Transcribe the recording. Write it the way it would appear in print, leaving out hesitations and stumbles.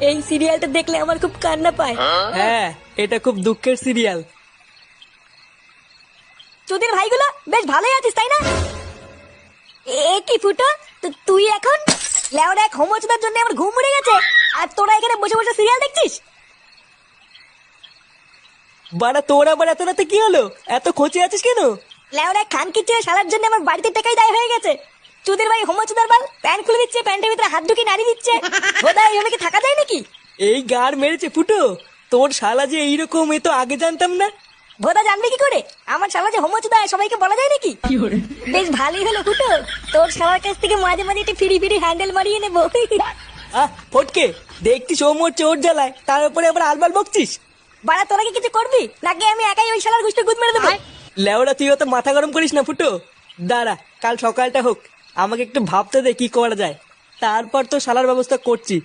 এই সিরিয়ালটা দেখলে আমার খুব কান্না পায়। হ্যাঁ, এটা খুব দুঃখের সিরিয়াল। তোদের ভাইগুলো বেশ ভালোই আছিস তাই না? এ কি ফুটো, তুই এখন লেওরা এক হোমোচুদার জন্য আমার ঘুম উড়ে গেছে, আর তোরা এখানে বসে বসে সিরিয়াল দেখছিস? বাড়া তোর আবার এত রাতে কি হলো? এত খোঁচে আছিস কেন? লেওরা খান কিচ্ছে সারার জন্য আমার বাড়িতে টাকাই দায় হয়ে গেছে। চুদির ভাই হোমোচুদার বাল প্যান্ট খুলে দিচ্ছে, প্যান্টের ভিতরে হাত ঢুকিয়ে নাড়ি দিচ্ছে। খোদা, এইভাবে কি থাকা যায় নাকি? এই গাড় মেরেছে ফুটো। তোর শালা যে এইরকম, এ তো আগে জানতাম না। ভোদা জানবে কি করে আমার শালা যে হোমোচুদা, সবাইকে বলা যায় নাকি? বেশ ভালোই হলো ফুটো, তোর শালার কাছ থেকে মাঝে মাঝে একটু ফিরি ফিরি হ্যান্ডেল মারিয়ে নেবো। ফটকে, দেখতিস ও মরছে ওর জ্বালায়, তার উপরে আবার আলবাল বকছিস। বাড়া তোরা কি কিছু করবি নাকি আমি একাই ওই শালার গুষ্টি গুদ মেরে দেবো? লেওড়া, তুই অত মাথা গরম করিস না ফুটো। দাঁড়া, কাল সকালটা হোক, আমাকে একটু ভাবতে দে কি করা যায়, তারপর তো শালার ব্যবস্থা করছি।